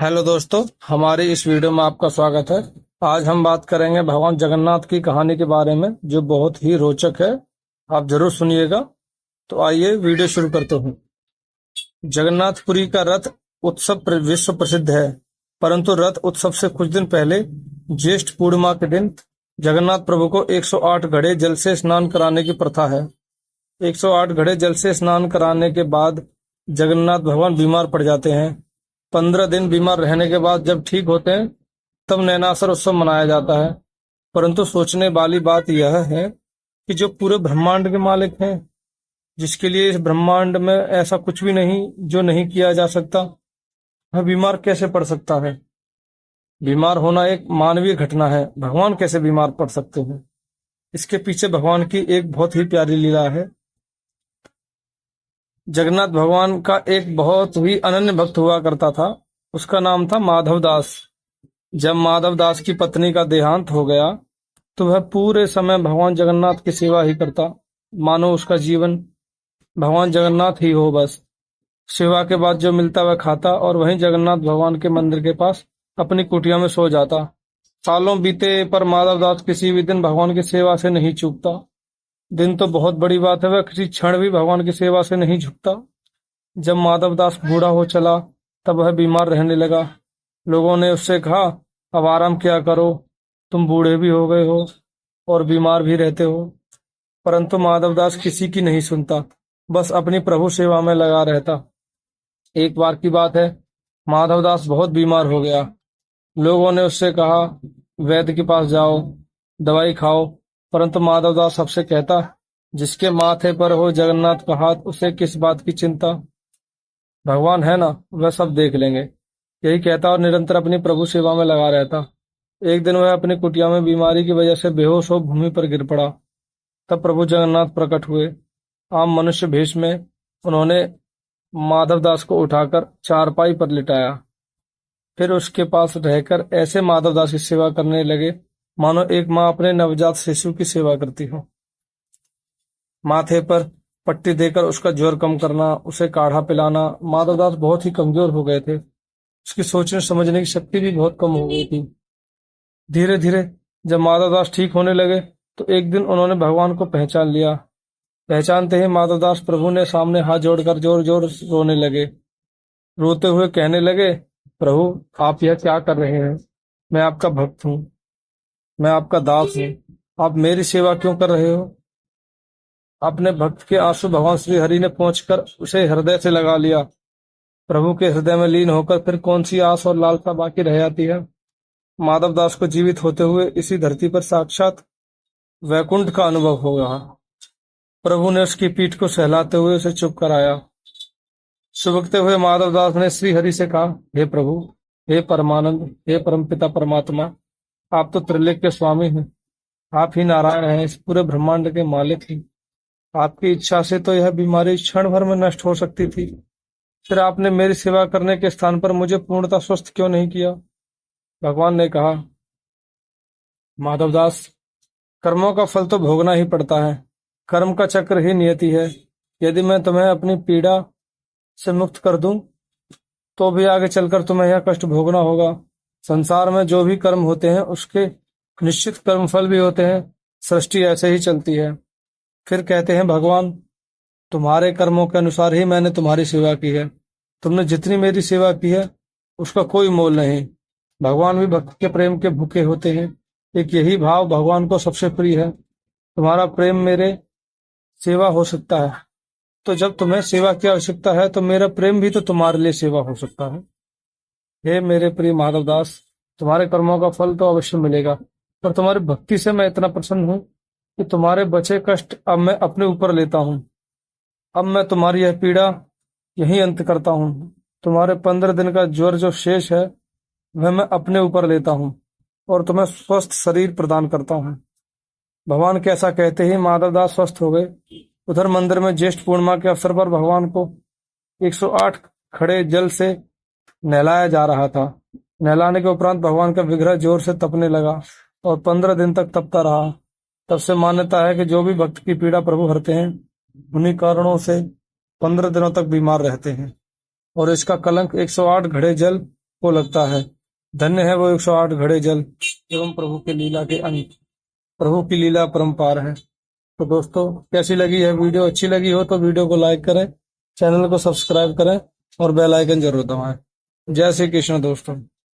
Hello दोस्तों, हमारी इस वीडियो में आपका स्वागत है। आज हम बात करेंगे भगवान जगन्नाथ की कहानी के बारे में, जो बहुत ही रोचक है। आप जरूर सुनिएगा। तो आइए वीडियो शुरू करते हूँ। जगन्नाथपुरी का रथ उत्सव विश्व प्रसिद्ध है, परंतु रथ उत्सव से कुछ दिन पहले ज्येष्ठ पूर्णिमा के दिन जगन्नाथ प्रभु को 108 घड़े जल से स्नान कराने की प्रथा है। 108 घड़े जल से स्नान कराने के बाद जगन्नाथ भगवान बीमार पड़ जाते हैं। 15 दिन बीमार रहने के बाद जब ठीक होते हैं, तब नैनासर उत्सव मनाया जाता है। परंतु सोचने वाली बात यह है कि जो पूरे ब्रह्मांड के मालिक हैं, जिसके लिए इस ब्रह्मांड में ऐसा कुछ भी नहीं जो नहीं किया जा सकता, वह बीमार कैसे पड़ सकता है। बीमार होना एक मानवीय घटना है, भगवान कैसे बीमार पड़ सकते हैं। इसके पीछे भगवान की एक बहुत ही प्यारी लीला है। जगन्नाथ भगवान का एक बहुत ही अनन्य भक्त हुआ करता था। उसका नाम था माधव दास। जब माधव दास की पत्नी का देहांत हो गया, तो वह पूरे समय भगवान जगन्नाथ की सेवा ही करता, मानो उसका जीवन भगवान जगन्नाथ ही हो। बस सेवा के बाद जो मिलता वह खाता और वहीं जगन्नाथ भगवान के मंदिर के पास अपनी कुटिया में सो जाता। सालों बीते, पर माधव दास किसी भी दिन भगवान की सेवा से नहीं चूकता। दिन तो बहुत बड़ी बात है, वह किसी क्षण भी भगवान की सेवा से नहीं झुकता। जब माधव दास बूढ़ा हो चला, तब वह बीमार रहने लगा। लोगों ने उससे कहा, अब आराम क्या करो, तुम बूढ़े भी हो गए हो और बीमार भी रहते हो। परंतु माधव दास किसी की नहीं सुनता, बस अपनी प्रभु सेवा में लगा रहता। एक बार की बात है, माधव दास बहुत बीमार हो गया। लोगों ने उससे कहा, वैद्य के पास जाओ, दवाई खाओ। परंतु माधव दास सबसे कहता, जिसके माथे पर हो जगन्नाथ का हाथ, उसे किस बात की चिंता। भगवान है ना, वह सब देख लेंगे। यही कहता और निरंतर अपनी प्रभु सेवा में लगा रहता। एक दिन वह अपनी कुटिया में बीमारी की वजह से बेहोश हो भूमि पर गिर पड़ा। तब प्रभु जगन्नाथ प्रकट हुए आम मनुष्य भेष में। उन्होंने माधव दास को उठाकर चारपाई पर लिटाया। फिर उसके पास रहकर ऐसे माधव दास की सेवा करने लगे, मानो एक माँ अपने नवजात शिशु की सेवा करती हो। माथे पर पट्टी देकर उसका ज्वर कम करना, उसे काढ़ा पिलाना। माधव दास बहुत ही कमजोर हो गए थे। उसकी सोचने समझने की शक्ति भी बहुत कम हो गई थी। धीरे धीरे जब माधव दास ठीक होने लगे, तो एक दिन उन्होंने भगवान को पहचान लिया। पहचानते ही माधव दास प्रभु ने सामने हाथ जोड़कर जोर जोर रोने लगे। रोते हुए कहने लगे, प्रभु आप यह क्या कर रहे हैं। मैं आपका भक्त हूँ, मैं आपका दास हूँ। आप मेरी सेवा क्यों कर रहे हो। अपने भक्त के आंसू भगवान श्री हरि ने पहुंचकर उसे हृदय से लगा लिया। प्रभु के हृदय में लीन होकर फिर कौन सी आस और लालसा बाकी रह जाती है। माधव दास को जीवित होते हुए इसी धरती पर साक्षात वैकुंठ का अनुभव हो रहा। प्रभु ने उसकी पीठ को सहलाते हुए उसे चुप कराया। सुबकते हुए माधव दास ने श्री हरि से कहा, हे प्रभु, हे परमानंद, हे परमपिता परमात्मा, आप तो त्रिलोक के स्वामी हैं। आप ही नारायण हैं, इस पूरे ब्रह्मांड के मालिक हैं। आपकी इच्छा से तो यह बीमारी क्षण भर में नष्ट हो सकती थी। फिर आपने मेरी सेवा करने के स्थान पर मुझे पूर्णतः स्वस्थ क्यों नहीं किया। भगवान ने कहा, माधवदास, कर्मों का फल तो भोगना ही पड़ता है। कर्म का चक्र ही नियति है। यदि मैं तुम्हें अपनी पीड़ा से मुक्त कर दूं, तो भी आगे चलकर तुम्हें यह कष्ट भोगना होगा। संसार में जो भी कर्म होते हैं, उसके निश्चित कर्म फल भी होते हैं। सृष्टि ऐसे ही चलती है। फिर कहते हैं, भगवान, तुम्हारे कर्मों के अनुसार ही मैंने तुम्हारी सेवा की है। तुमने जितनी मेरी सेवा की है, उसका कोई मोल नहीं। भगवान भी भक्त के प्रेम के भूखे होते हैं। एक यही भाव भगवान को सबसे प्रिय है। तुम्हारा प्रेम मेरे सेवा हो सकता है, तो जब तुम्हें सेवा की आवश्यकता है, तो मेरा प्रेम भी तो तुम्हारे लिए सेवा हो सकता है। हे मेरे प्रिय माधवदास, तुम्हारे कर्मों का फल तो अवश्य मिलेगा, पर तुम्हारी भक्ति से मैं इतना प्रसन्न हूँ कि तुम्हारे बचे कष्ट अब मैं अपने ऊपर लेता हूँ। अब मैं तुम्हारी यह पीड़ा यही अंत करता हूँ। तुम्हारे 15 दिन का ज्वर जो शेष है, वह मैं अपने ऊपर लेता हूँ और तुम्हें स्वस्थ शरीर प्रदान करता हूँ। भगवान के ऐसा कहते ही माधवदास स्वस्थ हो गए। उधर मंदिर में ज्येष्ठ पूर्णिमा के अवसर पर भगवान को 108 खड़े जल से नहलाया जा रहा था। नहलाने के उपरांत भगवान का विग्रह जोर से तपने लगा और 15 दिन तक तपता रहा। तब से मान्यता है कि जो भी भक्त की पीड़ा प्रभु हरते हैं, उन्हीं कारणों से 15 दिनों तक बीमार रहते हैं। और इसका कलंक 108 घड़े जल को लगता है। धन्य है वो 108 घड़े जल एवं प्रभु के लीला के अंत। प्रभु की लीला परम्पार है। तो दोस्तों, कैसी लगी है वीडियो? अच्छी लगी हो तो वीडियो को लाइक करें, चैनल को सब्सक्राइब करें और बेल आइकन जरूर दबाएं। जय श्री कृष्ण दोस्तों।